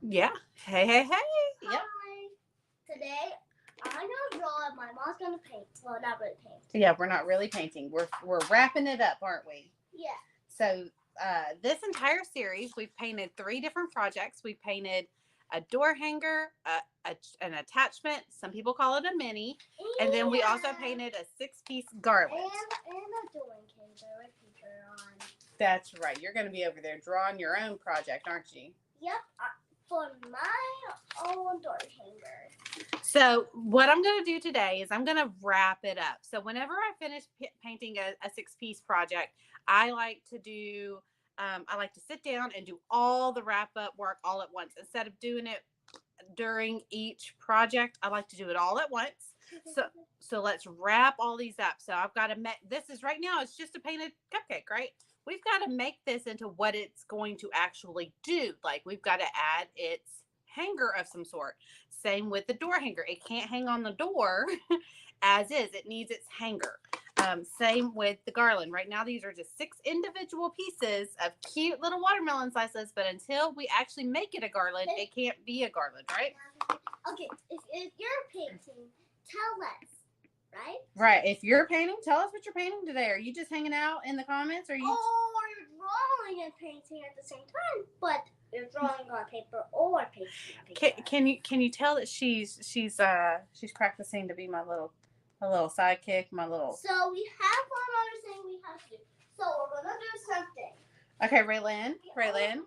Yeah. Hey, hey, hey. Yep. Hi. Today I'm gonna draw and my mom's gonna paint. Well, not really paint. Yeah, we're not really painting. We're wrapping it up, aren't we? Yeah. So this entire series, we've painted 3 different projects. We painted a door hanger, an attachment. Some people call it a mini, and then we also painted a 6-piece garland. And a doing cage with picture on. That's right. You're going to be over there drawing your own project, aren't you? Yep. For my own door hanger. So what I'm going to do today is I'm going to wrap it up. So whenever I finish painting a 6-piece project, I like to do, I like to sit down and do all the wrap up work all at once instead of doing it during each project. I like to do it all at once. So let's wrap all these up. So I've got to make, this is right now, it's just a painted cupcake, right? We've got to make this into what it's going to actually do. Like we've got to add its hanger of some sort. Same with the door hanger. It can't hang on the door as is. It needs its hanger. Same with the garland. Right now, these are just 6 individual pieces of cute little watermelon slices, but until we actually make it a garland, it can't be a garland, right? Okay, if you're painting, tell us, right? Right. If you're painting, tell us what you're painting today. Are you just hanging out in the comments? Or you? Or you're drawing and painting at the same time, but you're drawing on paper or painting on paper. Can you tell that she's practicing to be my little sidekick, my little. So we have one other thing we have to do. So we're gonna do something. Okay, Raylan. Raylan.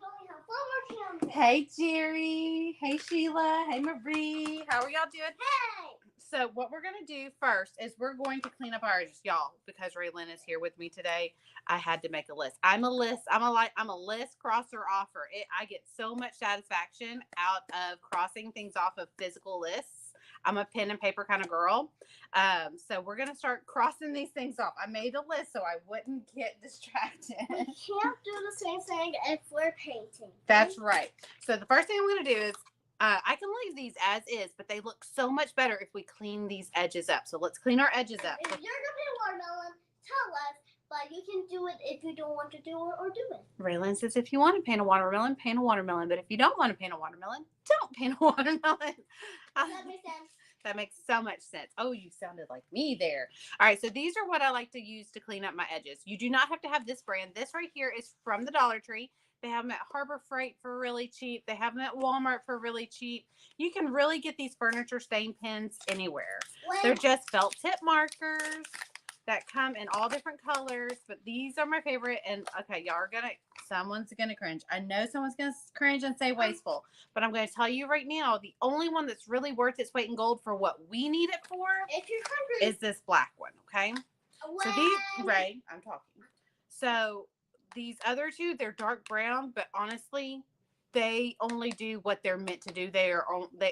Hey, Jerry. Hey, Sheila. Hey, Marie. How are y'all doing? Hey. So what we're going to do first is we're going to clean up our edges, y'all, because Raylan is here with me today. I had to make a list. I'm a list crosser offer. I get so much satisfaction out of crossing things off of physical lists. I'm a pen and paper kind of girl. So we're going to start crossing these things off. I made a list so I wouldn't get distracted. We can't do the same thing if we're painting. That's right. So the first thing I'm going to do is I can leave these as is, but they look so much better if we clean these edges up. So let's clean our edges up. If you're going to paint watermelon, tell us, but you can do it if you don't want to do it or do it. Raylan says if you want to paint a watermelon, paint a watermelon. But if you don't want to paint a watermelon, don't paint a watermelon. That makes sense. That makes so much sense. Oh, you sounded like me there. All right, so these are what I like to use to clean up my edges. You do not have to have this brand. This right here is from the Dollar Tree. They have them at Harbor Freight for really cheap. They have them at Walmart for really cheap. You can really get these furniture stain pens anywhere. They're just felt tip markers that come in all different colors, but these are my favorite. And okay, y'all are someone's gonna cringe. I know someone's gonna cringe and say wasteful, but I'm gonna tell you right now, the only one that's really worth its weight in gold for what we need it for if you're hungry, is this black one, okay? So these, Ray, I'm talking. So these other 2, they're dark brown, but honestly, they only do what they're meant to do. They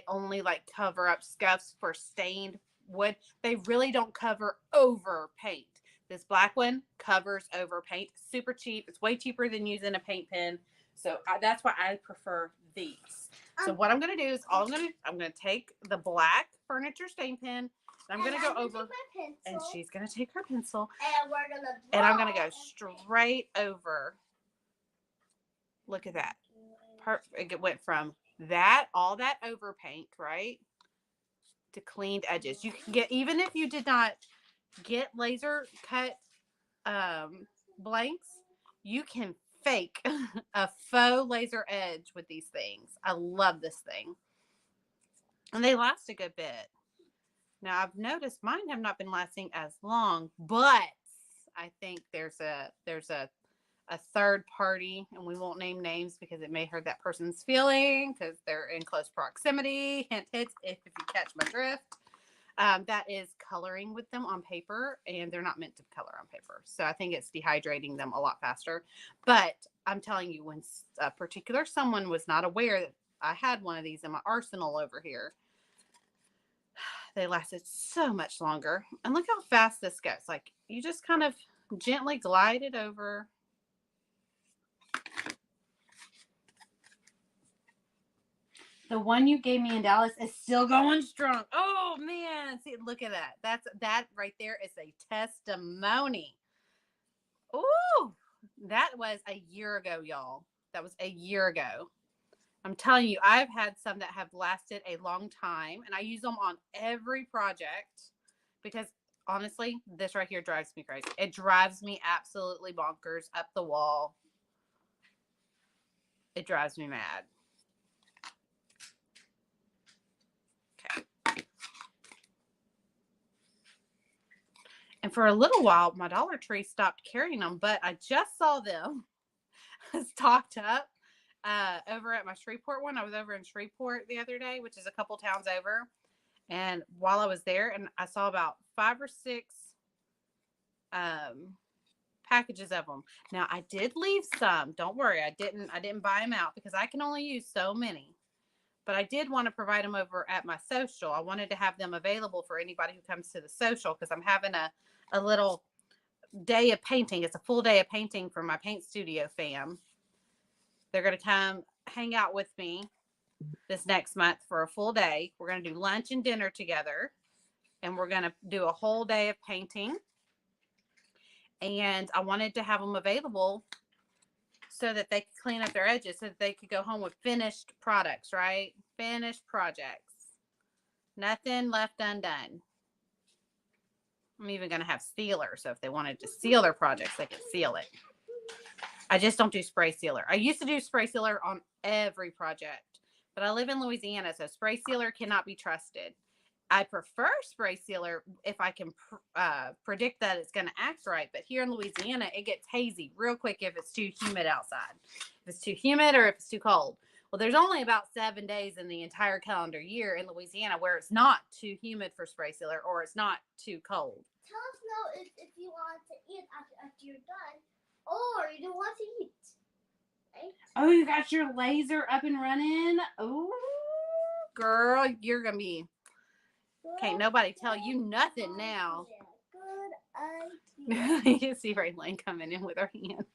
only like cover up scuffs for stained wood. They really don't cover over paint. This black one covers over paint. Super cheap. It's way cheaper than using a paint pen. So that's why I prefer these. So what I'm going to do is I'm going to take the black furniture stain pen. I'm going to go over, and she's going to take her pencil, and we're going to and I'm going to go straight over. Look at that. Perfect. It went from all that over paint, right, to cleaned edges. You can get, even if you did not get laser cut blanks, you can fake a faux laser edge with these things. I love this thing. And they last a good bit. Now I've noticed mine have not been lasting as long, but I think there's a third party, and we won't name names because it may hurt that person's feeling because they're in close proximity. Hint, hint, if you catch my drift. That is coloring with them on paper, and they're not meant to color on paper. So I think it's dehydrating them a lot faster. But I'm telling you, when a particular someone was not aware that I had one of these in my arsenal over here, they lasted so much longer. And look how fast this goes. Like, you just kind of gently glide it over. The one you gave me in Dallas is still going strong. Oh man, see, look at that. That right there is a testimony. Ooh, that was a year ago, y'all. That was a year ago. I'm telling you, I've had some that have lasted a long time, and I use them on every project because honestly, this right here drives me crazy. It drives me absolutely bonkers up the wall. It drives me mad. Okay. And for a little while, my Dollar Tree stopped carrying them, but I just saw them stocked up over at my Shreveport one. I was over in Shreveport the other day, which is a couple towns over. And while I was there, and I saw about 5 or 6 packages of them. Now I did leave some. Don't worry, I didn't buy them out because I can only use so many. But I did want to provide them over at my social. I wanted to have them available for anybody who comes to the social because I'm having a little day of painting. It's a full day of painting for my paint studio fam. They're going to come hang out with me this next month for a full day. We're going to do lunch and dinner together, and we're going to do a whole day of painting. And I wanted to have them available so that they could clean up their edges, so that they could go home with finished products, right? Finished projects. Nothing left undone. I'm even going to have sealer, so if they wanted to seal their projects, they could seal it. I just don't do spray sealer. I used to do spray sealer on every project, but I live in Louisiana, so spray sealer cannot be trusted. I prefer spray sealer if I can predict that it's going to act right. But here in Louisiana, it gets hazy real quick if it's too humid outside. If it's too humid or if it's too cold. Well, there's only about 7 days in the entire calendar year in Louisiana where it's not too humid for spray sealer or it's not too cold. Tell us now if you want to eat after you're done or you don't want to eat. Right? Oh, you got your laser up and running? Oh, girl, you're going to be... Can't nobody tell you nothing now. Good idea. You see Raylene coming in with her hand.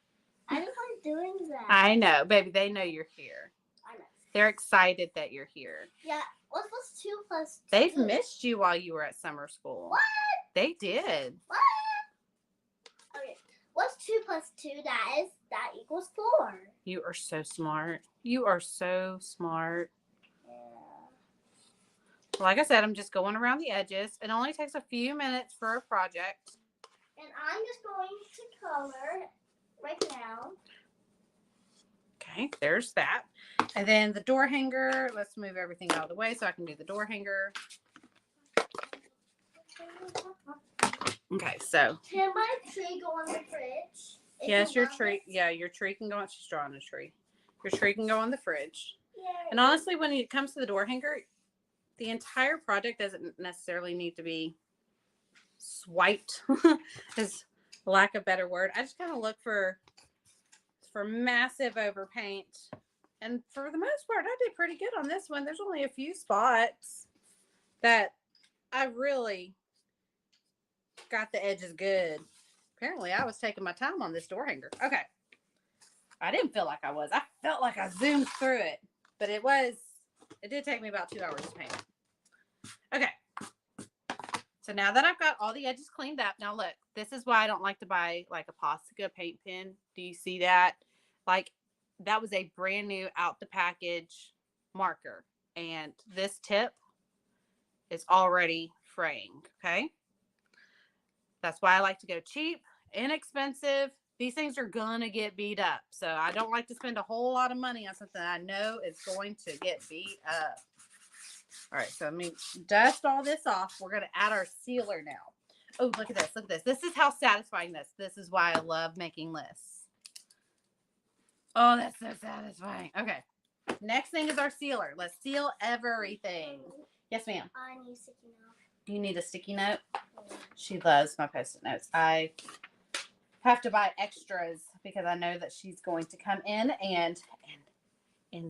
I don't like doing that. I know, baby. They know you're here. I know. They're excited that you're here. Yeah. What's 2 plus 2? They've missed you while you were at summer school. What? They did. What? Okay. What's 2 plus 2? That equals 4. You are so smart. You are so smart. Like I said, I'm just going around the edges. It only takes a few minutes for a project. And I'm just going to color right now. Okay, there's that. And then the door hanger. Let's move everything out of the way so I can do the door hanger. Okay, so. Can my tree go on the fridge? Yes, your tree. Yeah, your tree can go on. She's drawing a tree. Your tree can go on the fridge. Yay. And honestly, when it comes to the door hanger, the entire project doesn't necessarily need to be swiped, is lack of better word. I just kind of look for massive overpaint. And for the most part, I did pretty good on this one. There's only a few spots that I really got the edges good. Apparently, I was taking my time on this door hanger. Okay. I didn't feel like I was. I felt like I zoomed through it. But it did take me about 2 hours to paint it. Okay. So now that I've got all the edges cleaned up, now look, this is why I don't like to buy like a Postica paint pen. Do you see that? Like, that was a brand new out the package marker. And this tip is already fraying, okay? That's why I like to go cheap, inexpensive. These things are going to get beat up. So I don't like to spend a whole lot of money on something I know is going to get beat up. All right, so let me dust all this off. We're going to add our sealer now. Oh, look at this. Look at this. This is how satisfying this is why I love making lists. Oh, that's so satisfying. Okay. Next thing is our sealer. Let's seal everything. Yes, ma'am. I need a sticky note. You need a sticky note? She loves my Post-it notes. I have to buy extras because I know that she's going to come in and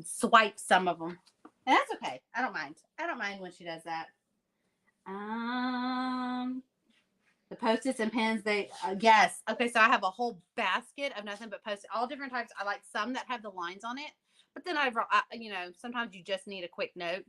swipe some of them. And that's okay. I don't mind. I don't mind when she does that. The Post-its and pens, yes. Okay, so I have a whole basket of nothing but Post-it, all different types. I like some that have the lines on it, but then sometimes you just need a quick note.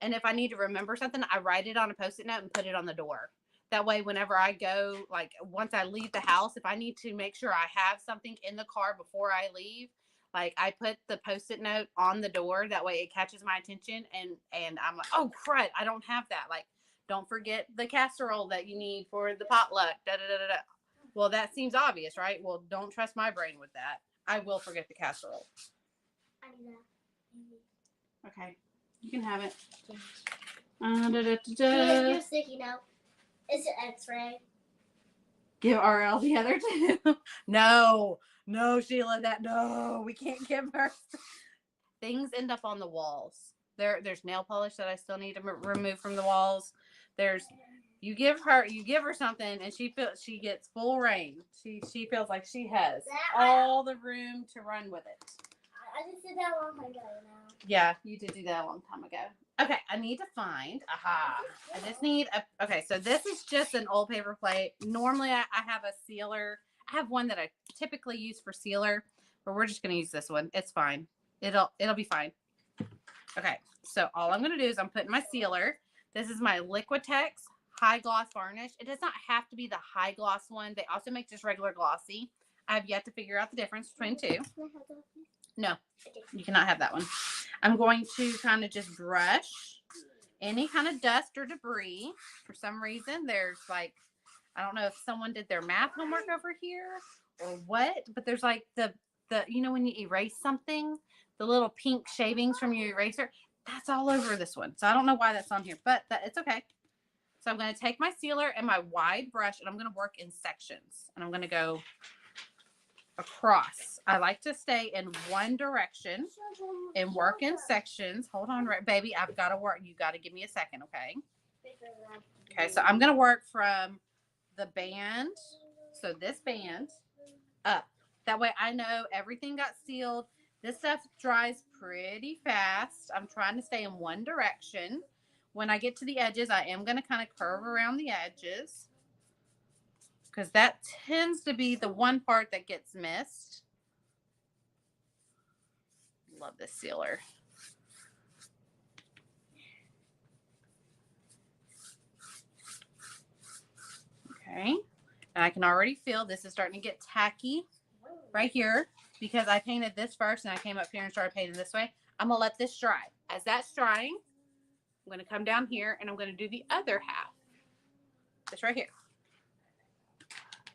And if I need to remember something, I write it on a Post-it note and put it on the door. That way, whenever I go, like once I leave the house, if I need to make sure I have something in the car before I leave, Like I put the Post-it note on the door. That way it catches my attention. And I'm like, oh, crud, I don't have that. Like, don't forget the casserole that you need for the potluck. Da, da, da, da, da. Well, that seems obvious, right? Well, don't trust my brain with that. I will forget the casserole. I need that. Okay. You can have it. Da, da, da, Here's da. your sticky note. It's an X-ray. Give RL the other two. No, Sheila, no, we can't give her. Things end up on the walls. There's nail polish that I still need to remove from the walls. You give her something, and she gets full reign. She feels like she has all the room to run with it. I just did that a long time ago now. Yeah, you did do that a long time ago. Okay, I need to find. I just need okay, so this is just an old paper plate. Normally I have a sealer. I have one that I typically use for sealer, but we're just gonna use this one. It's fine. It'll be fine. Okay, so all I'm gonna do is I'm putting my sealer. This is my Liquitex high gloss varnish. It does not have to be the high gloss one. They also make just regular glossy. I have yet to figure out the difference between two. No, you cannot have that one. I'm going to kind of just brush any kind of dust or debris. For some reason, there's like, I don't know if someone did their math homework over here or what, but there's like the when you erase something, the little pink shavings from your eraser, that's all over this one. So I don't know why that's on here, but it's okay. So I'm going to take my sealer and my wide brush, and I'm going to work in sections, and I'm going to go across. I like to stay in one direction and work in sections. Hold on, baby. I've got to work. You got to give me a second, okay? Okay, so I'm going to work from the band, so this band, up. That way I know everything got sealed. This stuff dries pretty fast. I'm trying to stay in one direction. When I get to the edges, I am going to kind of curve around the edges, because that tends to be the one part that gets missed. Love this sealer. Okay. And I can already feel this is starting to get tacky right here, because I painted this first and I came up here and started painting this way. I'm going to let this dry. As that's drying, I'm going to come down here and I'm going to do the other half. This right here.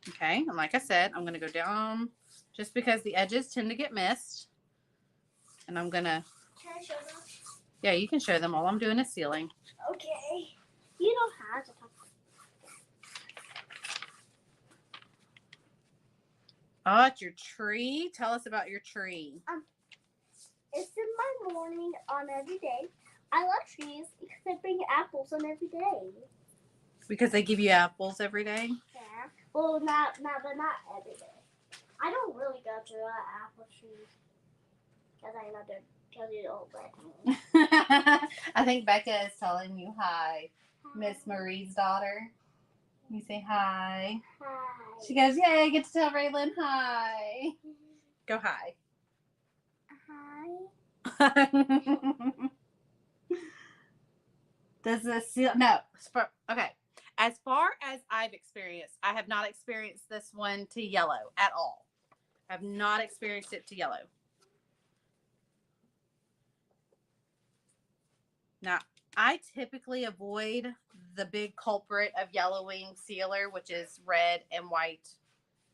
Okay, and like I said, I'm going to go down just because the edges tend to get missed. And I'm going to... Can I show them? Yeah, you can show them. All I'm doing is sealing. Okay. You don't have to talk. Oh, it's your tree. Tell us about your tree. It's in my morning on every day. I love trees because they bring apples on every day. Because they give you apples every day? Yeah. Well, not every day. I don't really go to apple trees because I know they're the old red. I think Becca is telling you hi, Miss Marie's daughter. You say hi. Hi. She goes, yay, I get to tell Raylan hi. Go hi. Hi. Does this seal? No. Okay. As far as I've experienced, I have not experienced this one to yellow at all. I have not experienced it to yellow. Now, I typically avoid the big culprit of yellowing sealer, which is red and white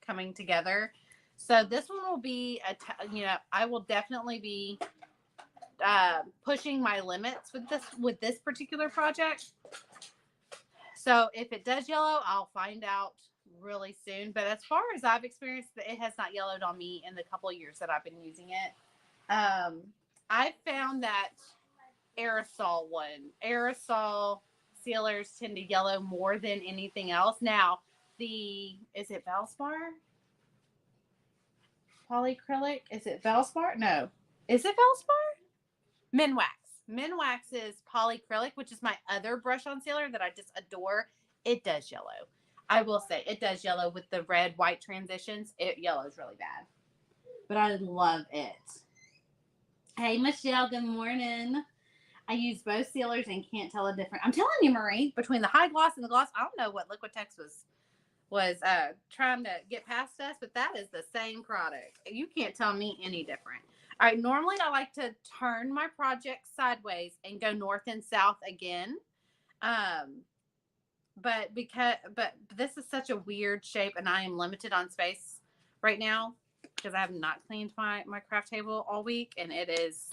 coming together. So this one will be, I will definitely be pushing my limits with this particular project. So if it does yellow, I'll find out really soon. But as far as I've experienced, it has not yellowed on me in the couple of years that I've been using it. I found that aerosol sealers tend to yellow more than anything else. Now, is it Valspar? Polyacrylic? Is it Valspar? No. Is it Valspar? Minwax. Minwax is polyacrylic, which is my other brush on sealer that I just adore. It does yellow. I will say it does yellow with the red white transitions. It yellows really bad, but I love it. Hey, Michelle, good morning. I use both sealers and can't tell a difference. I'm telling you, Marie, between the high gloss and the gloss, I don't know what Liquitex was trying to get past us, but that is the same product. You can't tell me any different. All right, normally I like to turn my project sideways and go north and south again. Um, but this is such a weird shape and I am limited on space right now because I have not cleaned my craft table all week and it's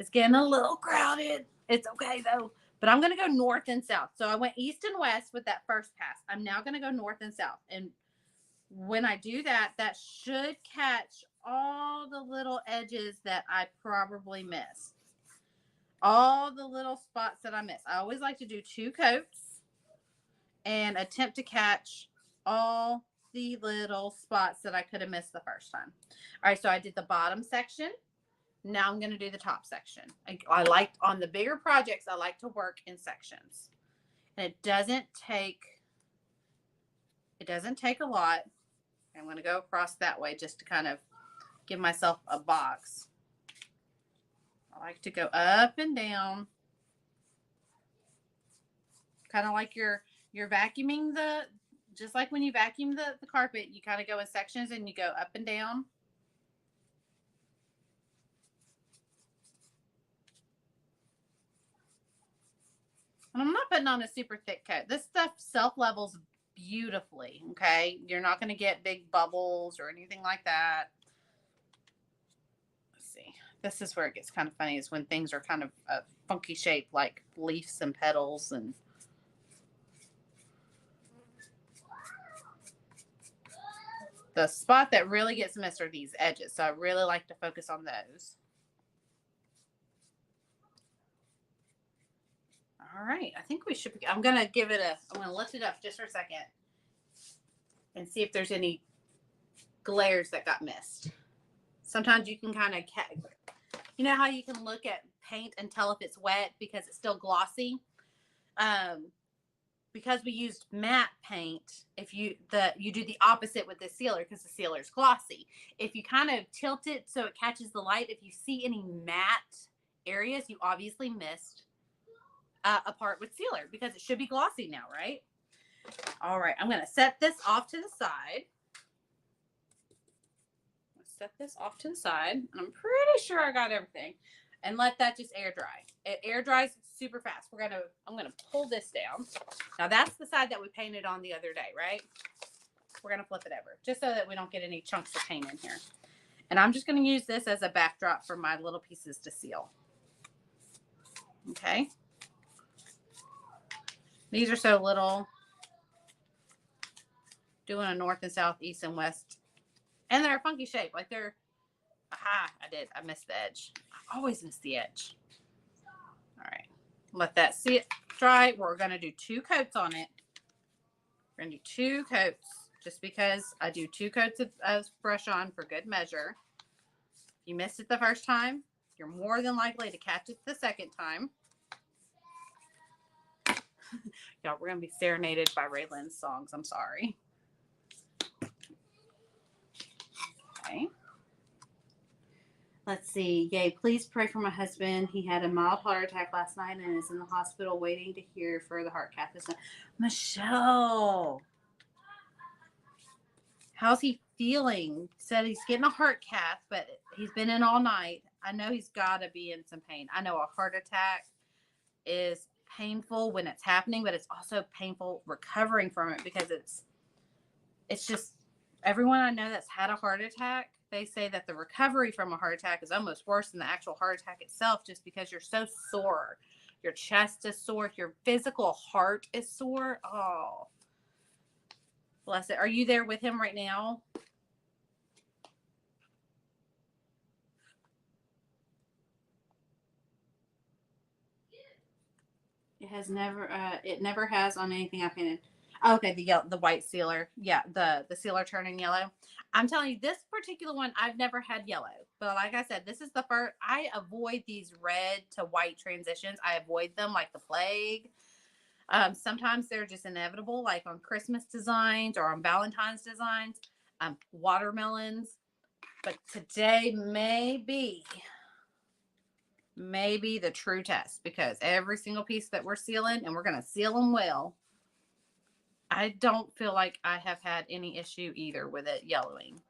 getting a little crowded. It's okay though. But I'm gonna go north and south. So I went east and west with that first pass. I'm now gonna go north and south. And when I do that, that should catch all the little edges that I probably missed. All the little spots that I missed. I always like to do 2 coats and attempt to catch all the little spots that I could have missed the first time. All right, so I did the bottom section. Now I'm going to do the top section. I like on the bigger projects, I like to work in sections. And it doesn't take a lot. I'm going to go across that way just to kind of give myself a box. I like to go up and down. Kind of like you're vacuuming just like when you vacuum the carpet, you kind of go in sections and you go up and down. And I'm not putting on a super thick coat. This stuff self-levels beautifully, okay? You're not going to get big bubbles or anything like that. Let's see. This is where it gets kind of funny is when things are kind of a funky shape like leaves and petals and the spot that really gets missed are these edges. So I really like to focus on those. All right, I think we should be, I'm going to lift it up just for a second and see if there's any glares that got missed. Sometimes you can kind of, you know how you can look at paint and tell if it's wet because it's still glossy? Because we used matte paint, if you do the opposite with the sealer because the sealer is glossy. If you kind of tilt it so it catches the light, if you see any matte areas, you obviously missed a part with sealer because it should be glossy now, right? All right, I'm going to set this off to the side. Set this off to the side. And I'm pretty sure I got everything. And let that just air dry. It air dries super fast. I'm gonna pull this down. Now that's the side that we painted on the other day, right? We're gonna flip it over just so that we don't get any chunks of paint in here. And I'm just gonna use this as a backdrop for my little pieces to seal. Okay. These are so little. Doing a north and south, east and west. And they're a funky shape. Like they're, I missed the edge. I always miss the edge. All right. Let that dry. We're going to do 2 coats on it. We're going to do 2 coats just because I do 2 coats of brush on for good measure. If you missed it the first time, you're more than likely to catch it the second time. Y'all, we're going to be serenaded by Raylan's songs. I'm sorry. Okay. Let's see. Yay, please pray for my husband. He had a mild heart attack last night and is in the hospital waiting to hear for the heart cath. Michelle, how's he feeling? Said he's getting a heart cath, but he's been in all night. I know he's got to be in some pain. I know a heart attack is painful when it's happening, but it's also painful recovering from it because it's just everyone I know that's had a heart attack, they say that the recovery from a heart attack is almost worse than the actual heart attack itself just because you're so sore. Your chest is sore. Your physical heart is sore. Oh, bless it. Are you there with him right now? It never has on anything I painted. Okay, the white sealer. Yeah, the sealer turning yellow. I'm telling you, this particular one, I've never had yellow. But like I said, this is the first. I avoid these red to white transitions. I avoid them like the plague. Sometimes they're just inevitable, like on Christmas designs or on Valentine's designs, watermelons. But today may be the true test because every single piece that we're sealing, and we're going to seal them well, I don't feel like I have had any issue either with it yellowing.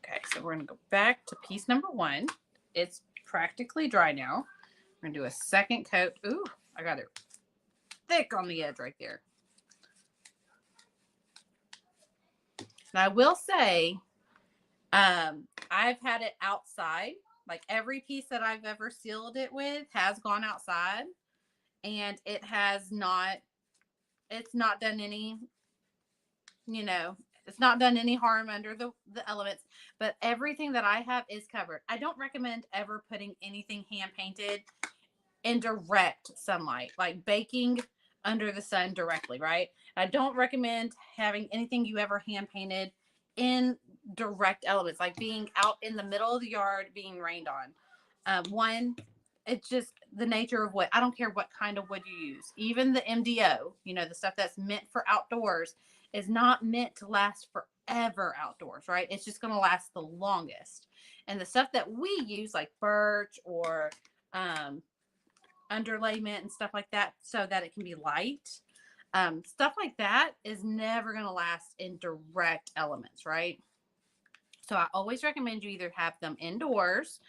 Okay, so we're going to go back to piece number 1. It's practically dry now. We're going to do a second coat. Ooh, I got it thick on the edge right there. Now, I will say, I've had it outside. Like every piece that I've ever sealed it with has gone outside, and it has not, it's not done any, you know, it's not done any harm under the elements, but everything that I have is covered. I don't recommend ever putting anything hand painted in direct sunlight, like baking under the sun directly, right? I don't recommend having anything you ever hand painted in direct elements, like being out in the middle of the yard being rained on. One, it's just the nature of wood. I don't care what kind of wood you use. Even the MDO, you know, the stuff that's meant for outdoors is not meant to last forever outdoors, right? It's just going to last the longest. And the stuff that we use, like birch or underlayment and stuff like that, so that it can be light. Stuff like that is never going to last in direct elements, right? So I always recommend you either have them indoors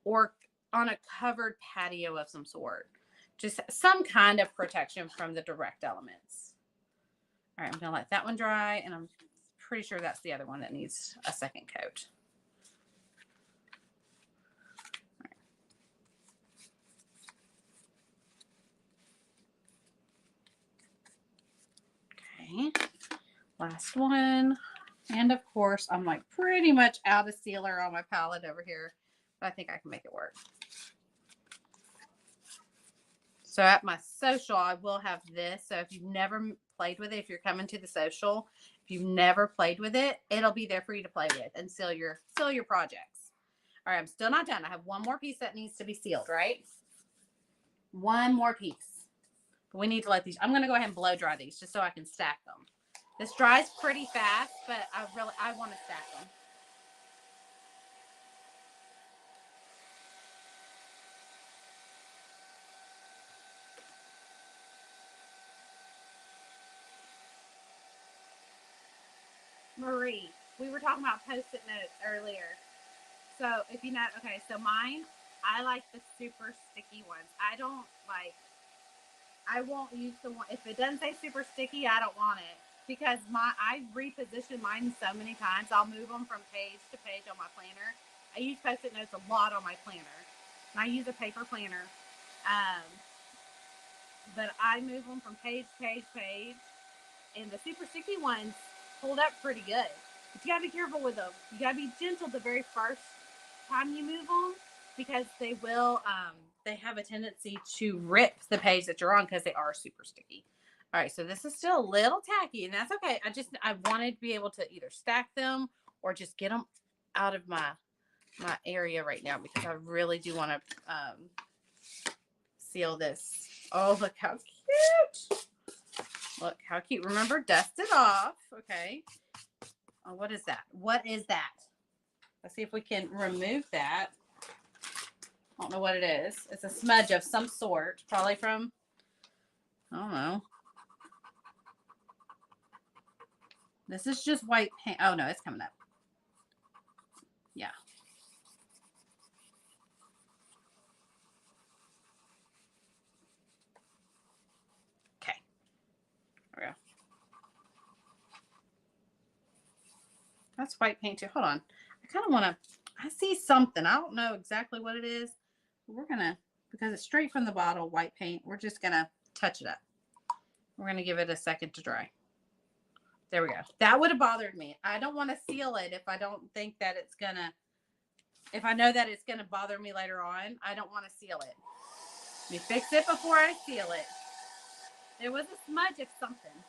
or on a covered patio of some sort. Just some kind of protection from the direct elements. All right, I'm going to let that one dry, and I'm pretty sure that's the other one that needs a second coat. Okay, last one. And of course, I'm like pretty much out of sealer on my palette over here, but I think I can make it work. So at my social, I will have this. So if you've never played with it, if you're coming to the social, if you've never played with it, it'll be there for you to play with and seal your projects. All right, I'm still not done. I have one more piece that needs to be sealed, right? One more piece. But we need to let these, I'm going to go ahead and blow dry these just so I can stack them. This dries pretty fast, but I want to stack them. Marie, we were talking about Post-it notes earlier. So if you know, okay, so mine, I like the super sticky ones. I won't use the one, if it doesn't say super sticky, I don't want it. Because I reposition mine so many times. I'll move them from page to page on my planner. I use Post-it notes a lot on my planner. And I use a paper planner. But I move them from page to page, and the super sticky ones hold up pretty good. But you gotta be careful with them. You gotta be gentle the very first time you move them, because they will they have a tendency to rip the page that you're on because they are super sticky. All right, so this is still a little tacky, and that's okay. I wanted to be able to either stack them or just get them out of my area right now, because I really do want to seal this. Oh, look how cute. Look how cute. Remember, dust it off. Okay. Oh, what is that? What is that? Let's see if we can remove that. I don't know what it is. It's a smudge of some sort. Probably from, I don't know. This is just white paint. Oh, no, it's coming up. Yeah. Okay. There we go. That's white paint too. Hold on. I kind of want to, I see something. I don't know exactly what it is. But we're going to, because it's straight from the bottle, white paint, we're just going to touch it up. We're going to give it a second to dry. There we go. That would have bothered me. I don't want to seal it if I don't think that it's going to, if I know that it's going to bother me later on. I don't want to seal it. Let me fix it before I seal it. There was a smudge of something.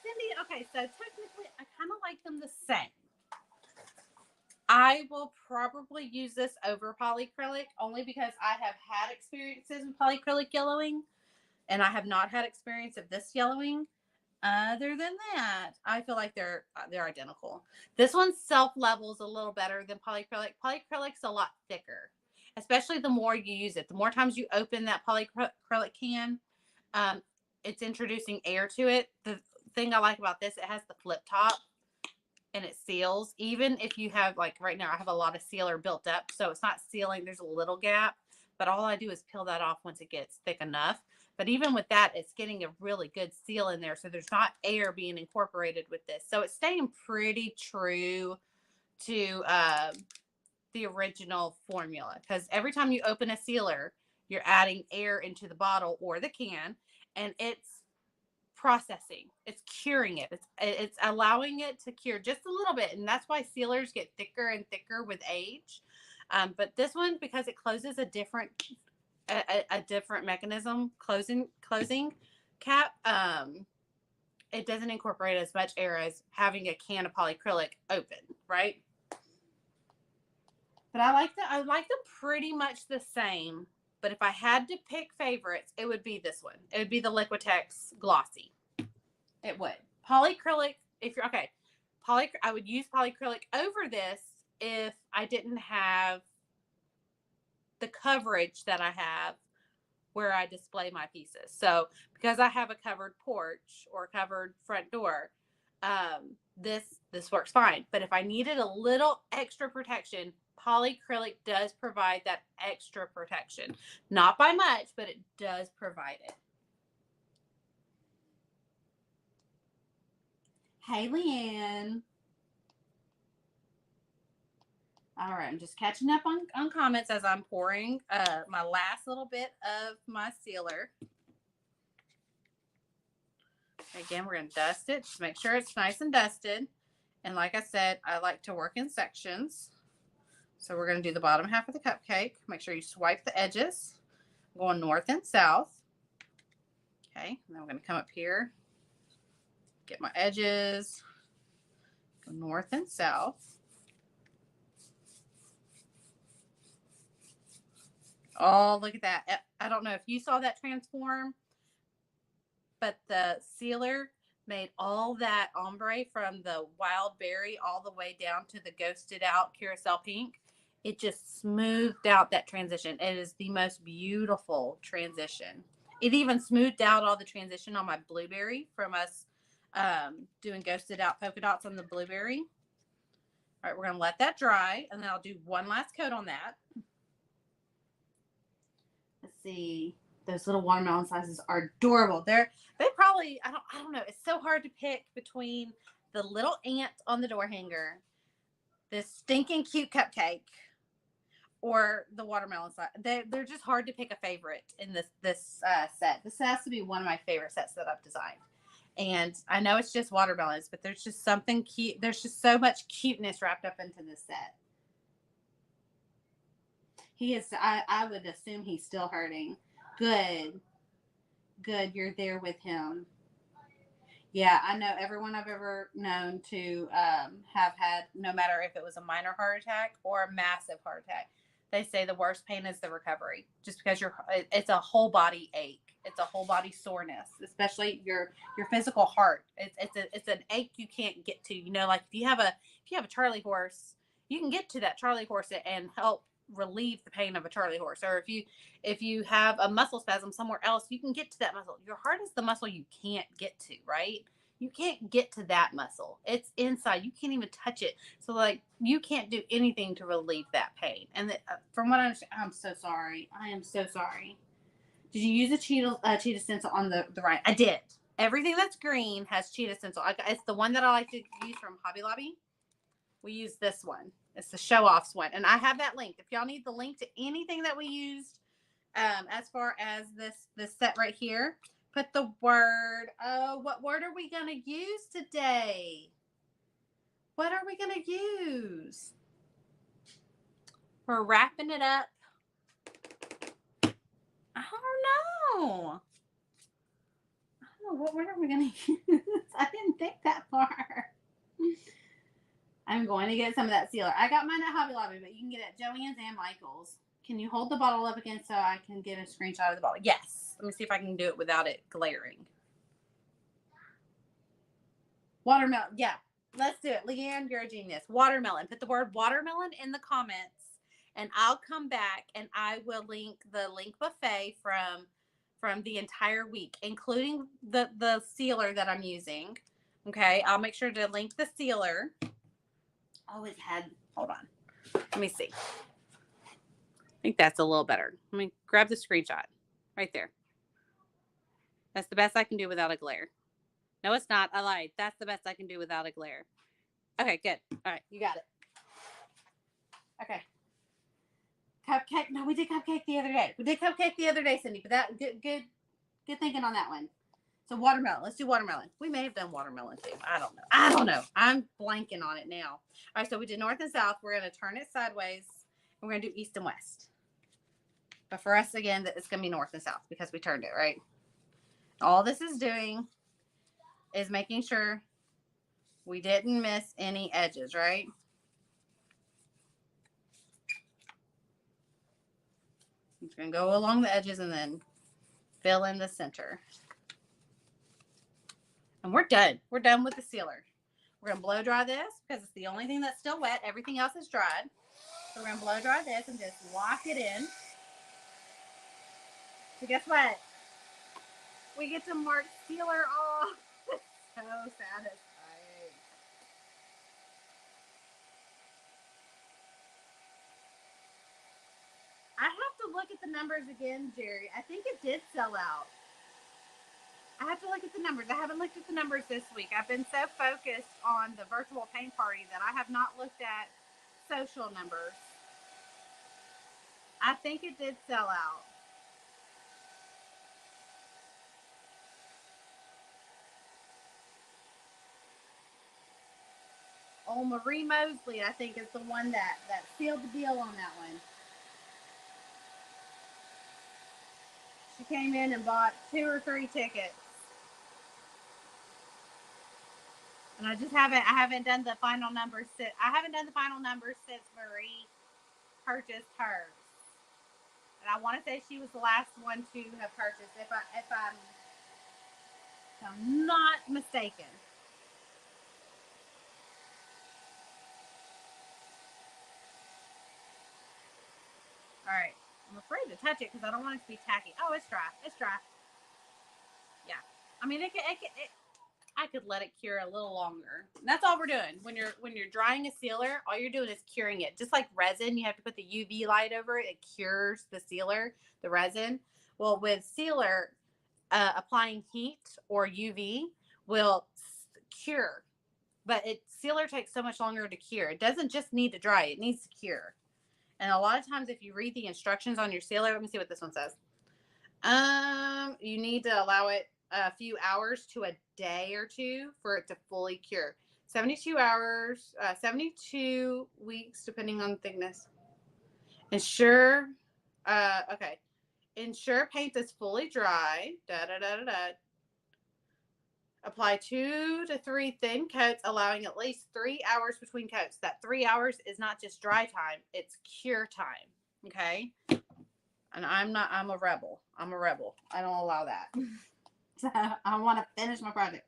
Cindy, okay, so technically I kind of like them the same. I will probably use this over polyacrylic only because I have had experiences with polyacrylic yellowing, and I have not had experience of this yellowing. other than that, I feel like they're identical. This one self levels a little better than polyacrylic. Polyacrylic's a lot thicker, especially the more you use it. The more times you open that polyacrylic can, um, it's introducing air to it. The thing I like about this, it has the flip top and it seals. Even if you have, like right now, I have a lot of sealer built up, so it's not sealing. There's a little gap, but all I do is peel that off once it gets thick enough. But even with that, it's getting a really good seal in there. So there's not air being incorporated with this. So it's staying pretty true to the original formula. Because every time you open a sealer, you're adding air into the bottle or the can, and it's processing. It's curing it. It's allowing it to cure just a little bit. And that's why sealers get thicker and thicker with age. But this one, because it closes a different mechanism, closing cap, it doesn't incorporate as much air as having a can of polyacrylic open, right? But I like them pretty much the same. But if I had to pick favorites, it would be this one. It would be the Liquitex Glossy. It would. Polyacrylic, if you're okay, I would use polyacrylic over this if I didn't have the coverage that I have where I display my pieces. So because I have a covered porch or a covered front door, this works fine. But if I needed a little extra protection, polyacrylic does provide that extra protection. Not by much, but it does provide it. Hey, Leanne. All right, I'm just catching up on comments as I'm pouring my last little bit of my sealer. Again, we're going to dust it. Just make sure it's nice and dusted. And like I said, I like to work in sections. So we're going to do the bottom half of the cupcake. Make sure you swipe the edges. I'm going north and south. Okay, and then we're going to come up here. Get my edges. Go north and south. Oh, look at that. I don't know if you saw that transform, but the sealer made all that ombre from the wild berry all the way down to the ghosted out carousel pink. It just smoothed out that transition. It is the most beautiful transition. It even smoothed out all the transition on my blueberry from us doing ghosted out polka dots on the blueberry. All right, we're going to let that dry, and then I'll do one last coat on that. Let's see. Those little watermelon slices are adorable. They probably, I don't know. It's so hard to pick between the little ant on the door hanger, this stinking cute cupcake, or the watermelon slice. They're just hard to pick a favorite in this set. This has to be one of my favorite sets that I've designed. And I know it's just watermelons, but there's just something cute. There's just so much cuteness wrapped up into this set. He is, I would assume he's still hurting. Good. You're there with him. Yeah, I know everyone I've ever known to have had, no matter if it was a minor heart attack or a massive heart attack, they say the worst pain is the recovery, just because it's a whole body ache. It's a whole body soreness, especially your physical heart. It's an ache you can't get to. You know, like if you have a Charlie horse, you can get to that Charlie horse and help relieve the pain of a Charlie horse. Or if you have a muscle spasm somewhere else, you can get to that muscle. Your heart is the muscle you can't get to, right? You can't get to that muscle. It's inside. You can't even touch it. So like you can't do anything to relieve that pain. And from what I understand, I'm so sorry. I am so sorry. Did you use a cheetah stencil on the right? I did. Everything that's green has cheetah stencil. It's the one that I like to use from Hobby Lobby. We use this one. It's the show offs one. And I have that linked. If y'all need the link to anything that we used as far as this set right here, put the word. Oh, what word are we going to use today? What are we going to use? We're wrapping it up. I don't know. What word are we going to use? I didn't think that far. I'm going to get some of that sealer. I got mine at Hobby Lobby, but you can get it at Joann's and Michael's. Can you hold the bottle up again so I can get a screenshot of the bottle? Yes. Let me see if I can do it without it glaring. Watermelon. Yeah. Let's do it. Leanne, you're a genius. Watermelon. Put the word watermelon in the comments and I'll come back and I will link the link buffet from the entire week, including the sealer that I'm using. Okay. I'll make sure to link the sealer. Oh, it had, hold on. Let me see. I think that's a little better. Let me grab the screenshot right there. That's the best I can do without a glare. No, it's not. I lied. That's the best I can do without a glare. Okay, good. All right, you got it. Okay. Cupcake. No, we did cupcake the other day. We did cupcake the other day, Cindy. But that good thinking on that one. So watermelon. Let's do watermelon. We may have done watermelon too. I don't know. I'm blanking on it now. All right, so we did north and south. We're gonna turn it sideways. And we're gonna do east and west. But for us again, it's gonna be north and south because we turned it, right? All this is doing is making sure we didn't miss any edges, right? It's going to go along the edges and then fill in the center. And we're done. We're done with the sealer. We're going to blow dry this because it's the only thing that's still wet. Everything else is dried. So we're going to blow dry this and just lock it in. So guess what? We get to mark sealer off. So satisfying. I have to look at the numbers again, Jerry. I think it did sell out. I have to look at the numbers. I haven't looked at the numbers this week. I've been so focused on the virtual paint party that I have not looked at social numbers. I think it did sell out. Oh, Marie Mosley, I think, is the one that sealed the deal on that one. She came in and bought 2 or 3 tickets. And I haven't done the final numbers since Marie purchased hers. And I want to say she was the last one to have purchased, if I'm not mistaken. All right. I'm afraid to touch it because I don't want it to be tacky. Oh, it's dry. It's dry. Yeah. I mean, I could let it cure a little longer. And that's all we're doing. When you're drying a sealer, all you're doing is curing it. Just like resin, you have to put the UV light over it. It cures the sealer, the resin. Well, with sealer, applying heat or UV will cure. But sealer takes so much longer to cure. It doesn't just need to dry. It needs to cure. And a lot of times, if you read the instructions on your sealer, let me see what this one says. You need to allow it a few hours to a day or two for it to fully cure. 72 hours, 72 weeks, depending on thickness. Ensure, okay. Ensure paint is fully dry. Apply 2 to 3 thin coats, allowing at least 3 hours between coats. That 3 hours is not just dry time, it's cure time. Okay. And I'm a rebel. I don't allow that. So I want to finish my project.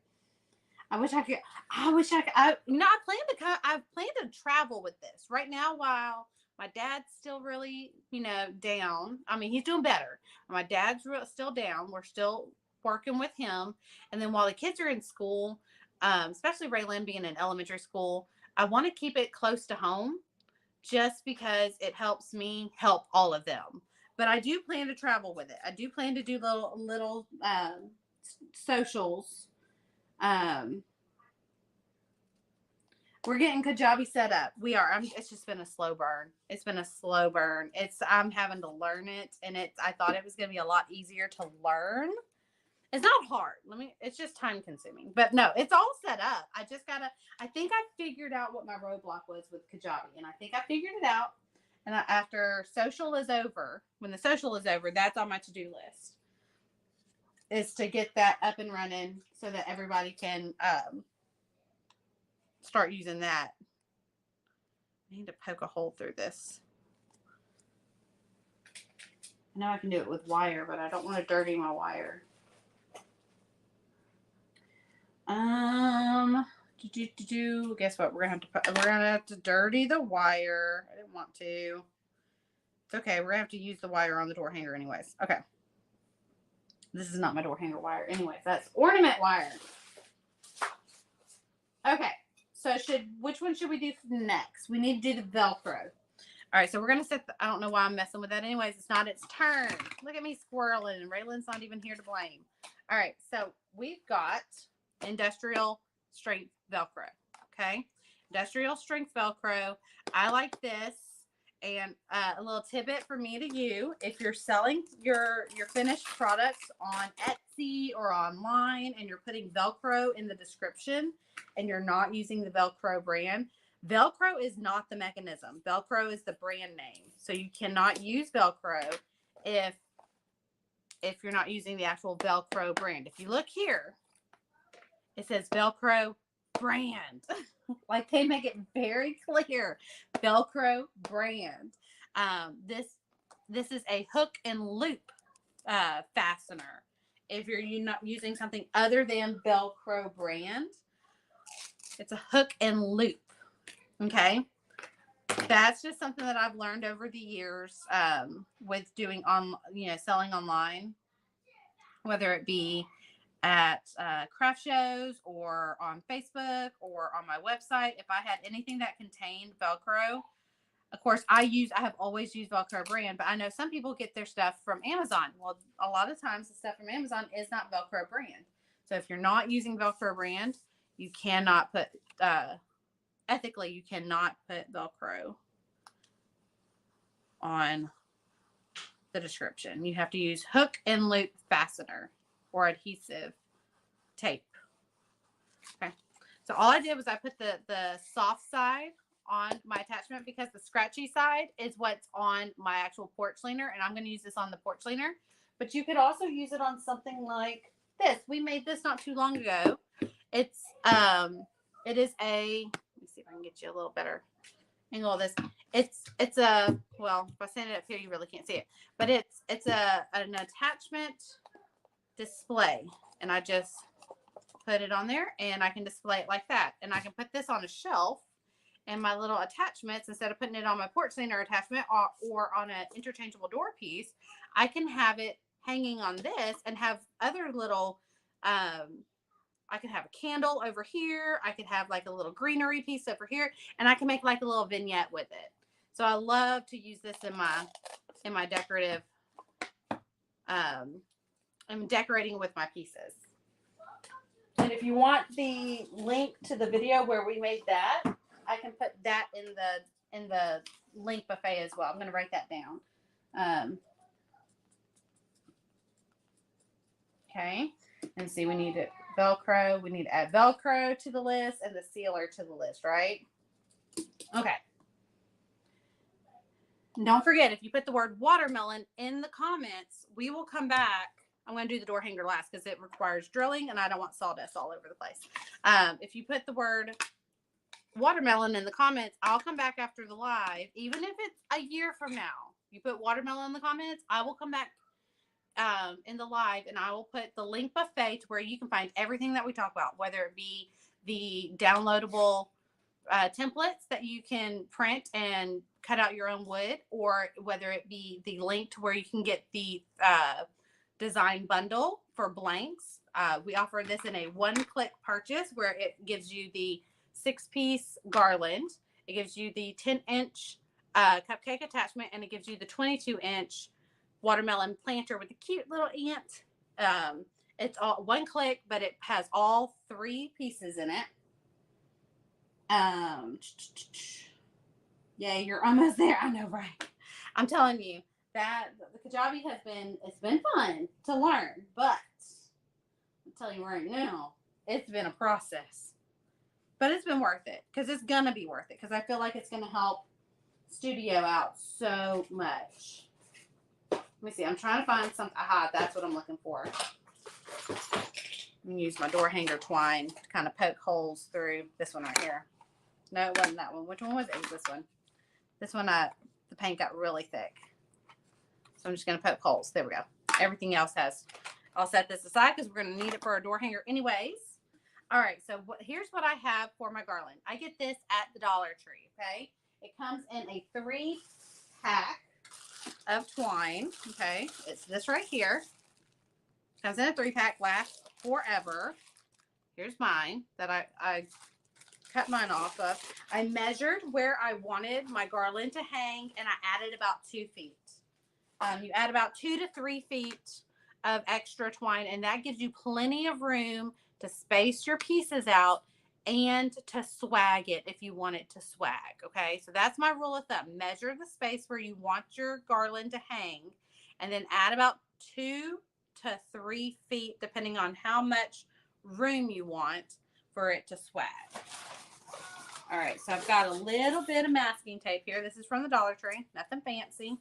I plan to travel with this right now while my dad's still really, down. I mean, he's doing better. My dad's still down. We're still working with him. And then while the kids are in school, especially Raylan being in elementary school, I want to keep it close to home just because it helps me help all of them. But I do plan to travel with it. I do plan to do little socials. We're getting Kajabi set up. We are. It's just been a slow burn. I'm having to learn it, and I thought it was going to be a lot easier to learn. It's not hard. It's just time consuming. But no, it's all set up. I think I figured out what my roadblock was with Kajabi, and I think I figured it out. And after social is over, when the social is over, that's on my to-do list. Is to get that up and running so that everybody can start using that. I need to poke a hole through this. I know I can do it with wire, but I don't want to dirty my wire. Guess what? We're gonna have to dirty the wire. I didn't want to. It's okay. We're gonna have to use the wire on the door hanger anyways. Okay. This is not my door hanger wire. Anyways, that's ornament wire. Okay. So which one should we do next? We need to do the Velcro. All right, so we're gonna set. I don't know why I'm messing with that. Anyways, it's not its turn. Look at me squirreling, and Raylan's not even here to blame. All right, so we've got industrial strength Velcro. Okay, industrial strength Velcro. I like this. And a little tidbit from me to you: if you're selling your finished products on Etsy or online, and you're putting Velcro in the description, and you're not using the Velcro brand, Velcro is not the mechanism. Velcro is the brand name. So you cannot use Velcro if you're not using the actual Velcro brand. If you look here, it says Velcro brand. Like they make it very clear. Velcro brand. This is a hook and loop fastener. If you're not using something other than Velcro brand, it's a hook and loop. Okay. That's just something that I've learned over the years with doing selling online, whether it be at craft shows or on Facebook or on my website. If I had anything that contained Velcro, of course I have always used Velcro brand, but I know some people get their stuff from Amazon. Well, a lot of times the stuff from Amazon is not Velcro brand. So if you're not using Velcro brand, you cannot put ethically, you cannot put Velcro on the description. You have to use hook and loop fastener or adhesive tape. Okay. So all I did was I put the soft side on my attachment because the scratchy side is what's on my actual porch leaner, and I'm going to use this on the porch leaner. But you could also use it on something like this. We made this not too long ago. It is a, let me see if I can get you a little better angle of this. It's a, well, if I stand it up here, you really can't see it, but it's an attachment display, and I just put it on there and I can display it like that. And I can put this on a shelf, and my little attachments, instead of putting it on my porch leaner attachment or on an interchangeable door piece, I can have it hanging on this and have other little, I could have a candle over here. I could have like a little greenery piece over here, and I can make like a little vignette with it. So I love to use this in my decorative, I'm decorating with my pieces. And if you want the link to the video where we made that, I can put that in the link buffet as well. I'm going to write that down. Okay. And see, we need Velcro. We need to add Velcro to the list and the sealer to the list, right? Okay. And don't forget, if you put the word watermelon in the comments, we will come back. I'm going to do the door hanger last because it requires drilling and I don't want sawdust all over the place. If you put the word watermelon in the comments, I'll come back after the live. Even if it's a year from now, you put watermelon in the comments, I will come back in the live and I will put the link buffet to where you can find everything that we talk about, whether it be the downloadable templates that you can print and cut out your own wood, or whether it be the link to where you can get the design bundle for blanks. We offer this in a one-click purchase where it gives you the 6-piece garland, it gives you the 10-inch cupcake attachment, and it gives you the 22-inch watermelon planter with a cute little ant. It's all one click, but it has all 3 pieces in it. Yeah, you're almost there. I know, right? I'm telling you that the Kajabi it's been fun to learn, but I'm telling you right now, it's been a process, but it's been worth it because it's going to be worth it because I feel like it's going to help studio out so much. Let me see. I'm trying to find something. Aha, that's what I'm looking for. I'm going to use my door hanger twine to kind of poke holes through this one right here. No, it wasn't that one. Which one was it? It was this one. This one, the paint got really thick. So I'm just going to poke holes. There we go. Everything else has. I'll set this aside because we're going to need it for our door hanger anyways. All right, so here's what I have for my garland. I get this at the Dollar Tree, okay? It comes in a 3-pack of twine, okay? It's this right here. Comes in a 3-pack, lasts forever. Here's mine that I cut mine off of. I measured where I wanted my garland to hang, and I added about 2 feet. You add about 2 to 3 feet of extra twine, and that gives you plenty of room to space your pieces out and to swag it if you want it to swag. Okay, so that's my rule of thumb. Measure the space where you want your garland to hang, and then add about 2 to 3 feet, depending on how much room you want for it to swag. All right, so I've got a little bit of masking tape here. This is from the Dollar Tree, nothing fancy.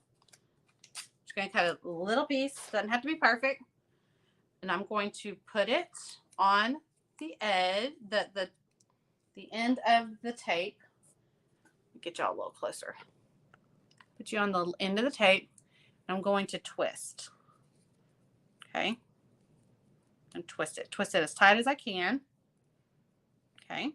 Just going to cut a little piece, doesn't have to be perfect. And I'm going to put it on the edge, the end of the tape. Get y'all a little closer. Put you on the end of the tape. I'm going to twist. Okay. And twist it. Twist it as tight as I can. Okay.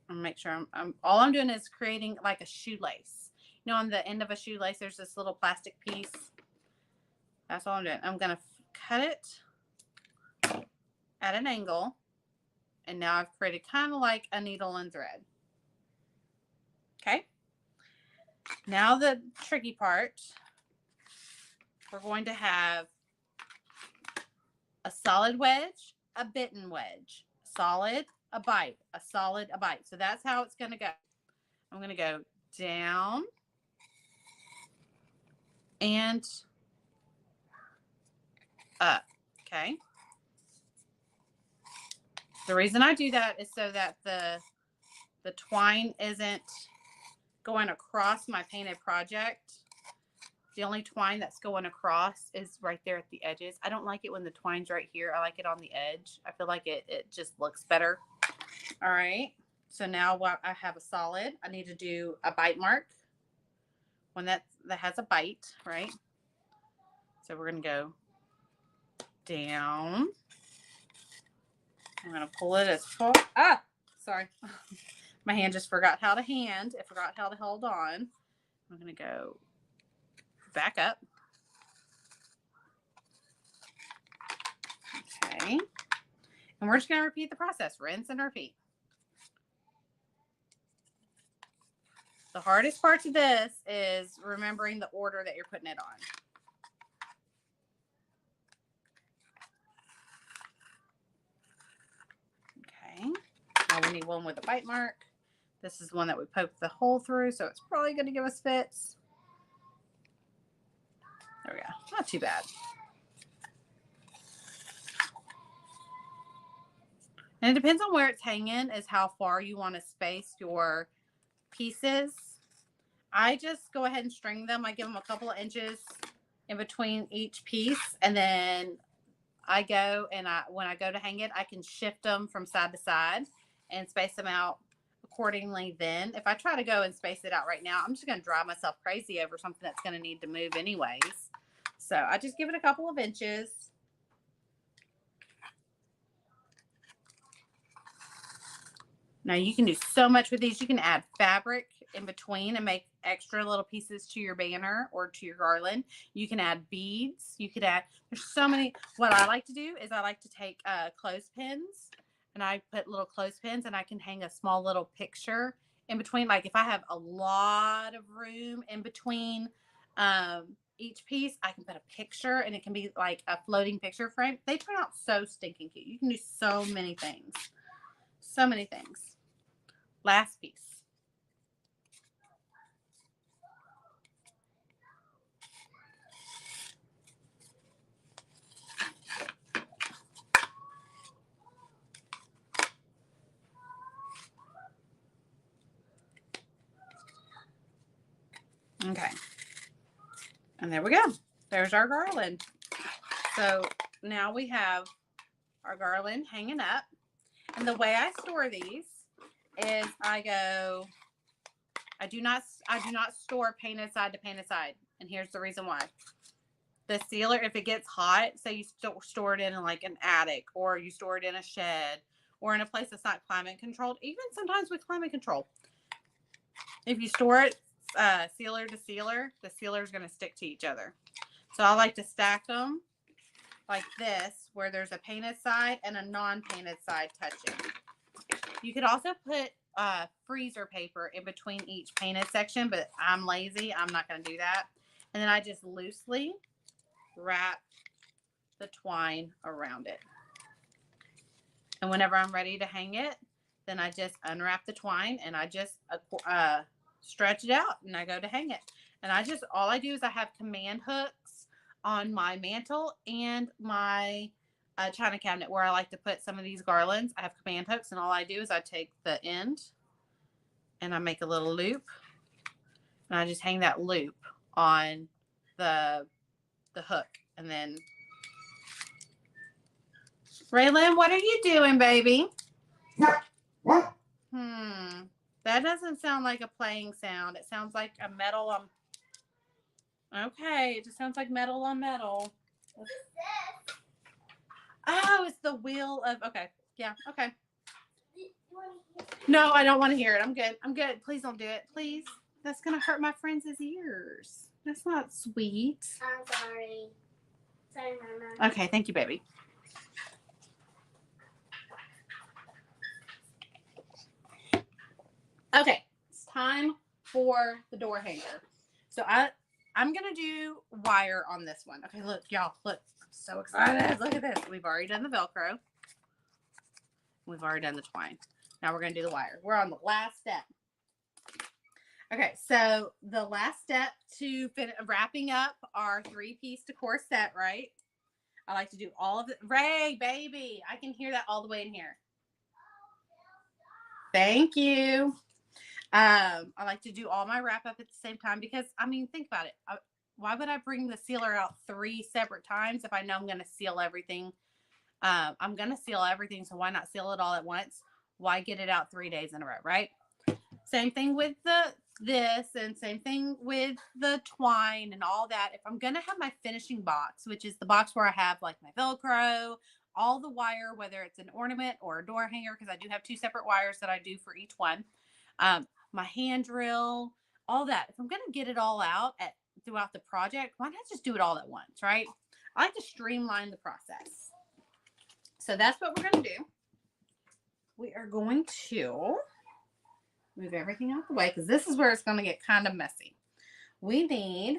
And make sure all I'm doing is creating like a shoelace. You know, on the end of a shoelace, there's this little plastic piece. That's all I'm doing. I'm going to cut it at an angle. And now I've created kind of like a needle and thread. Okay. Now the tricky part, we're going to have a solid wedge, a bitten wedge, solid, a bite, a solid, a bite. So that's how it's going to go. I'm going to go down and up. Okay. The reason I do that is so that the twine isn't going across my painted project. The only twine that's going across is right there at the edges. I don't like it when the twine's right here. I like it on the edge. I feel like it just looks better. All right. So now I have a solid. I need to do a bite mark. One that has a bite, right? So we're going to go down. I'm going to pull it as far. Sorry. My hand just forgot how to hand. It forgot how to hold on. I'm going to go back up. Okay. And we're just going to repeat the process. Rinse and repeat. The hardest part to this is remembering the order that you're putting it on. Okay. Now we need one with a bite mark. This is one that we poked the hole through, so it's probably going to give us fits. There we go. Not too bad. And it depends on where it's hanging is how far you want to space your pieces. I just go ahead and string them. I give them a couple of inches in between each piece, and then I go and when I go to hang it, I can shift them from side to side and space them out accordingly. Then if I try to go and space it out right now, I'm just going to drive myself crazy over something that's going to need to move anyways. So I just give it a couple of inches. Now you can do so much with these. You can add fabric in between and make extra little pieces to your banner or to your garland. You can add beads. You could add, there's so many. What I like to do is I like to take clothespins, and I put little clothespins, and I can hang a small little picture in between. Like if I have a lot of room in between each piece, I can put a picture, and it can be like a floating picture frame. They turn out so stinking cute. You can do so many things. So many things. Last piece. Okay. And there we go. There's our garland. So now we have our garland hanging up. And the way I store these is I do not store painted side to painted side. And here's the reason why. the sealer, if it gets hot, say you store it in like an attic, or you store it in a shed, or in a place that's not climate controlled, even sometimes with climate control, if you store it sealer to sealer, the sealer is going to stick to each other. So I like to stack them like this, where there's a painted side and a non-painted side touching. You could also put freezer paper in between each painted section, but I'm lazy. I'm not going to do that. And then I just loosely wrap the twine around it. And whenever I'm ready to hang it, then I just unwrap the twine and I just stretch it out and I go to hang it. And all I do is I have command hooks on my mantle and my china cabinet where I like to put some of these garlands. I have command hooks, and all I do is I take the end and I make a little loop, and I just hang that loop on the hook. And then, Raylan, what are you doing, baby? That doesn't sound like a playing sound. It sounds like a metal on. Okay, it just sounds like metal on metal. What's this? Oh, it's the wheel of. Okay, yeah, okay. No, I don't want to hear it. I'm good. I'm good. Please don't do it. Please. That's going to hurt my friends' ears. That's not sweet. I'm sorry. Sorry, Mama. Okay, thank you, baby. Okay, it's time for the door hanger. So I'm going to do wire on this one. Okay, look, y'all, look. I'm so excited. Look at this. We've already done the Velcro. We've already done the twine. Now we're going to do the wire. We're on the last step. Okay, so the last step to wrapping up our 3-piece decor set, right? I like to do all of it. Ray, baby, I can hear that all the way in here. Thank you. I like to do all my wrap up at the same time because, I mean, think about it. Why would I bring the sealer out 3 separate times if I know I'm going to seal everything? I'm going to seal everything, so why not seal it all at once? Why get it out 3 days in a row, right? Same thing with this, and same thing with the twine and all that. If I'm going to have my finishing box, which is the box where I have like my Velcro, all the wire, whether it's an ornament or a door hanger, because I do have 2 separate wires that I do for each one. My hand drill, all that. If I'm going to get it all out throughout the project, why not just do it all at once, right? I like to streamline the process. So that's what we're going to do. We are going to move everything out the way because this is where it's going to get kind of messy. I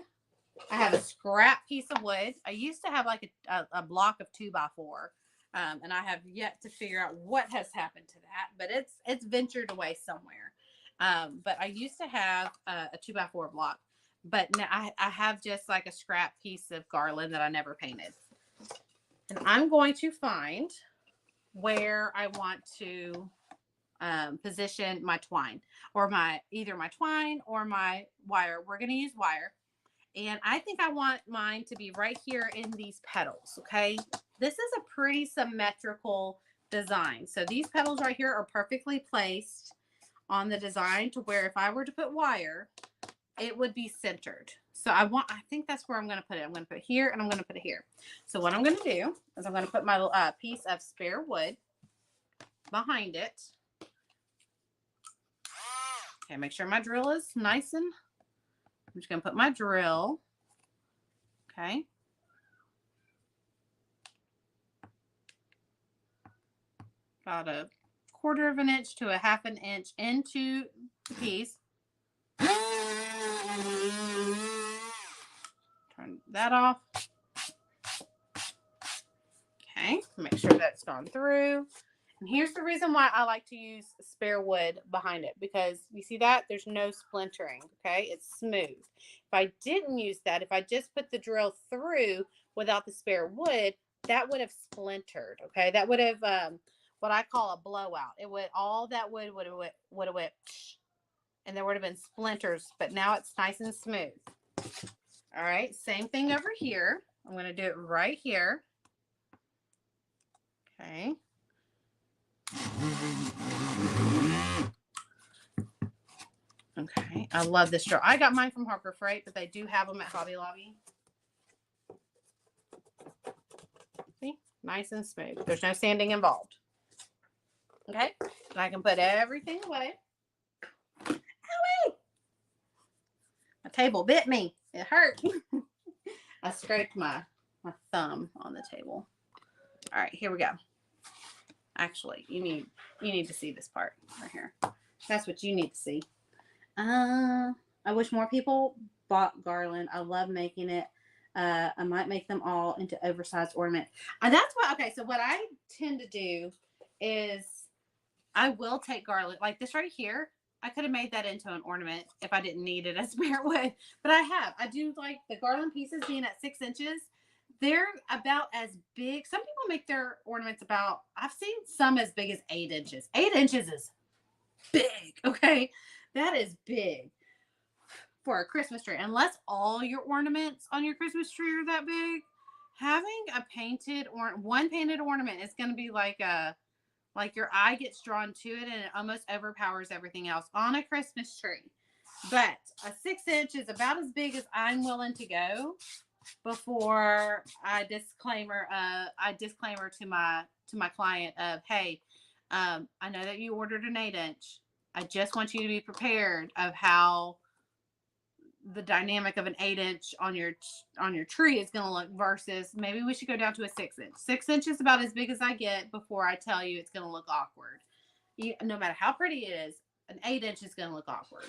have a scrap piece of wood. I used to have like a block of 2x4. And I have yet to figure out what has happened to that, but it's ventured away somewhere. But I used to have a 2x4 block, but now I have just like a scrap piece of garland that I never painted. And I'm going to find where I want to position my twine, or either my twine or my wire. We're going to use wire. And I think I want mine to be right here in these petals, okay? This is a pretty symmetrical design. So these petals right here are perfectly placed on the design to where if I were to put wire, it would be centered. So I think that's where I'm going to put it. I'm going to put it here and I'm going to put it here. So what I'm going to do is I'm going to put my piece of spare wood behind it. Okay, make sure my drill is nice and I'm just going to put my drill. Okay. About a 1/4 of an inch to a 1/2 an inch into the piece. Turn that off. Okay, make sure that's gone through. And here's the reason why I like to use spare wood behind it, because you see that there's no splintering. Okay, it's smooth. If I didn't use that, if I just put the drill through without the spare wood, that would have splintered. Okay, that would have what I call a blowout. All that wood would have went, and there would have been splinters. But now it's nice and smooth. All right, same thing over here. I'm going to do it right here. Okay. Okay, I love this drill. I got mine from Harbor Freight, but they do have them at Hobby Lobby. Nice and smooth. There's no sanding involved. Okay. And I can put everything away. Owie! My table bit me. It hurt. I scraped my thumb on the table. All right, here we go. Actually, you need to see this part right here. That's what you need to see. I wish more people bought garland. I love making it. I might make them all into oversized ornaments. And that's what, okay, so what I tend to do is I will take garland, like this right here. I could have made that into an ornament if I didn't need it as bare wood, but I have. I do like the garland pieces being at 6 inches. They're about as big. Some people make their ornaments about, I've seen some as big as 8 inches. 8 inches is big, okay? That is big for a Christmas tree. Unless all your ornaments on your Christmas tree are that big, having a painted or one painted ornament is going to be like your eye gets drawn to it and it almost overpowers everything else on a Christmas tree. But a 6 inch is about as big as I'm willing to go before I disclaimer to my client of, hey, I know that you ordered an 8 inch. I just want you to be prepared of how the dynamic of an 8 inch on your tree is going to look versus maybe we should go down to a 6 inch. 6 inch is about as big as I get before I tell you it's going to look awkward. No matter how pretty it is, an 8 inch is going to look awkward.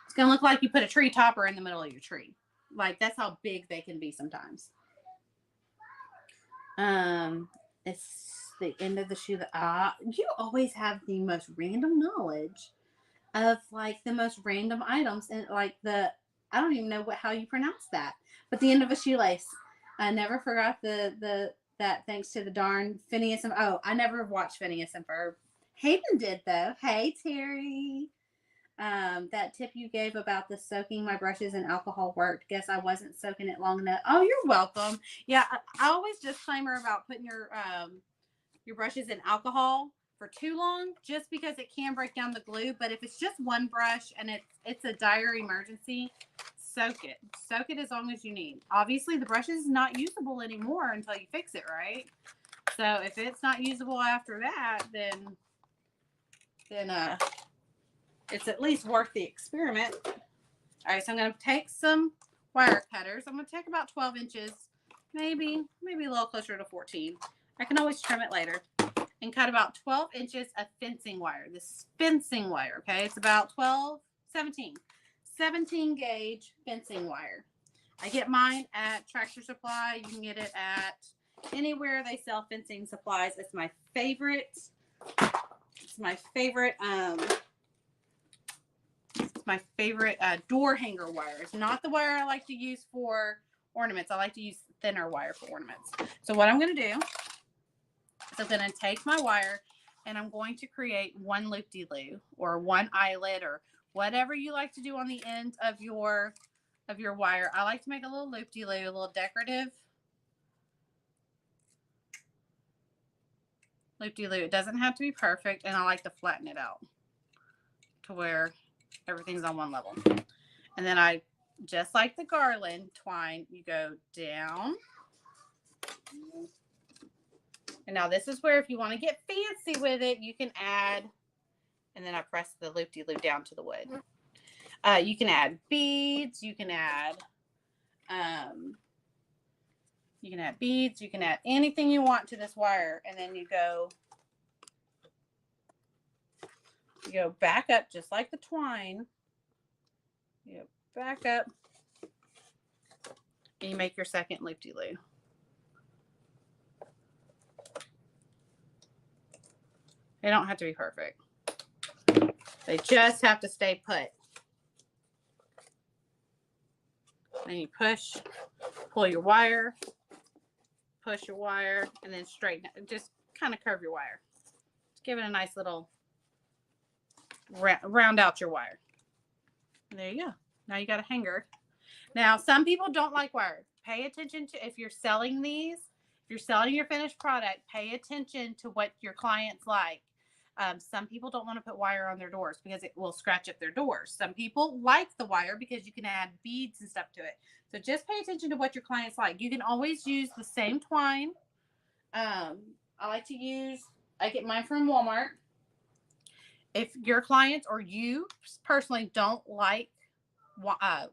It's going to look like you put a tree topper in the middle of your tree. Like, that's how big they can be sometimes. It's the end of the shoe that you always have the most random knowledge of like the most random items and like I don't even know how you pronounce that, but the end of a shoelace. I never forgot that thanks to the darn Phineas and I never watched Phineas and Ferb. Hayden did though. Hey Terry. That tip you gave about the soaking my brushes in alcohol worked. Guess I wasn't soaking it long enough. Oh, you're welcome. Yeah, I always disclaimer about putting your brushes in alcohol for too long, just because it can break down the glue. But if it's just one brush and it's a dire emergency, soak it as long as you need. Obviously the brush is not usable anymore until you fix it, right? So if it's not usable after that, then it's at least worth the experiment. All right, so I'm going to take some wire cutters. I'm going to take about 12 inches, maybe a little closer to 14. I can always trim it later. And cut about 12 inches of fencing wire. This fencing wire, okay? It's about 17 gauge fencing wire. I get mine at Tractor Supply. You can get it at anywhere they sell fencing supplies. It's my favorite. It's my favorite door hanger wire. It's not the wire I like to use for ornaments. I like to use thinner wire for ornaments. So what I'm going to do, so I'm going to take my wire and I'm going to create one loop-de-loo or one eyelet or whatever you like to do on the end of your wire. I like to make a little loop-de-loo, a little decorative loop-de-loo. It doesn't have to be perfect, and I like to flatten it out to where everything's on one level. And then I, just like the garland twine, you go down. And now this is where if you want to get fancy with it, you can add, and then I press the loop-de-loo down to the wood. You can add beads, you can add beads, you can add anything you want to this wire, and then you go back up just like the twine. You go back up and you make your second loop-de-loo. They don't have to be perfect. They just have to stay put. Then you push, pull your wire, push your wire, and then straighten it. Just kind of curve your wire. Just give it a nice little round out your wire. And there you go. Now you got a hanger. Now, some people don't like wire. Pay attention to, if you're selling these, if you're selling your finished product, pay attention to what your clients like. Some people don't want to put wire on their doors because it will scratch up their doors. Some people like the wire because you can add beads and stuff to it. So just pay attention to what your clients like. You can always use the same twine I like to use, I get mine from Walmart. If your clients or you personally don't like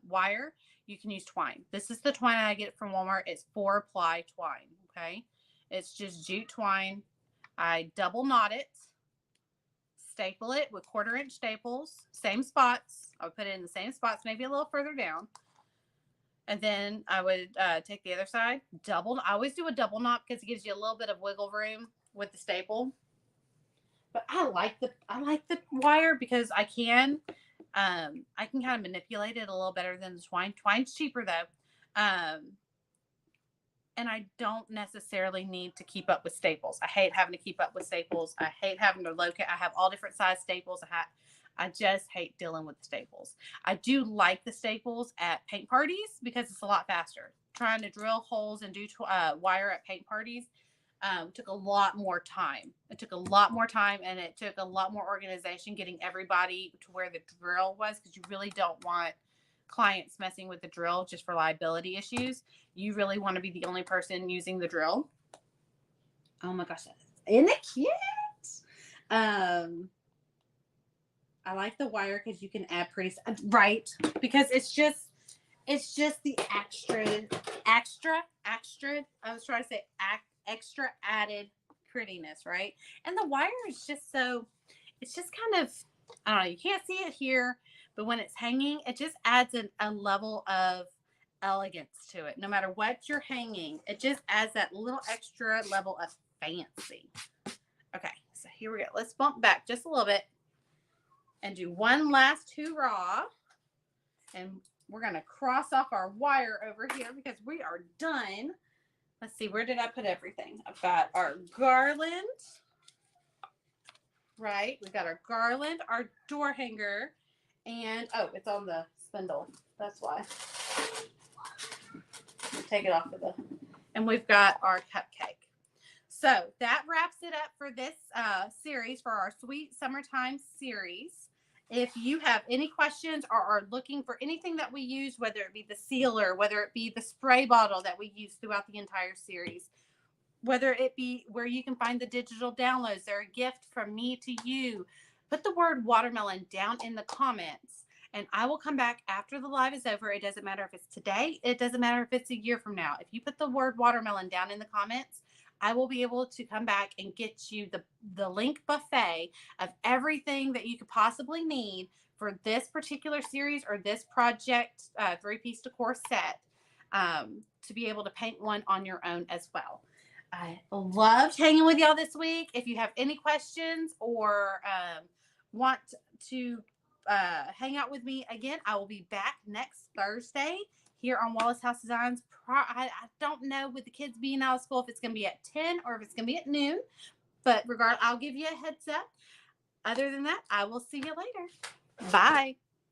wire, you can use twine. This is the twine I get from Walmart. It's 4-ply twine. Okay. It's just jute twine. I double knot it, staple it with 1/4-inch staples, same spots. I would put it in the same spots, maybe a little further down. And then I would take the other side, I always do a double knot because it gives you a little bit of wiggle room with the staple. But I like the wire because I can kind of manipulate it a little better than the twine. Twine's cheaper though. And I don't necessarily need to keep up with staples. I hate having to keep up with staples. I hate having to locate. I have all different size staples. I just hate dealing with the staples. I do like the staples at paint parties because it's a lot faster. Trying to drill holes and do wire at paint parties took a lot more time. It took a lot more time, and it took a lot more organization getting everybody to where the drill was, because you really don't want clients messing with the drill just for liability issues. You really want to be the only person using the drill. Oh my gosh, isn't it cute? I like the wire because you can add pretty, right? Because it's just the extra. I was trying to say extra added prettiness, right? And the wire is just so, it's just kind of, I don't know, you can't see it here, but when it's hanging, it just adds a level of elegance to it. No matter what you're hanging, it just adds that little extra level of fancy. Okay, so here we go. Let's bump back just a little bit and do one last hurrah. And we're going to cross off our wire over here because we are done. Let's see, where did I put everything? I've got our garland, right? We've got our garland, our door hanger, and oh, it's on the spindle. That's why. Take it off of the, and we've got our cupcake. So that wraps it up for this series, for our Sweet Summertime series. If you have any questions or are looking for anything that we use, whether it be the sealer, whether it be the spray bottle that we use throughout the entire series, whether it be where you can find the digital downloads, they're a gift from me to you, put the word watermelon down in the comments, and I will come back after the live is over. It doesn't matter if it's today. It doesn't matter if it's a year from now. If you put the word watermelon down in the comments, I will be able to come back and get you the link buffet of everything that you could possibly need for this particular series or this project 3-piece decor set, to be able to paint one on your own as well. I loved hanging with y'all this week. If you have any questions or want to hang out with me again, I will be back next Thursday here on Wallace House Designs. I don't know with the kids being out of school if it's going to be at 10 or if it's going to be at noon, but regardless, I'll give you a heads up. Other than that, I will see you later. Bye.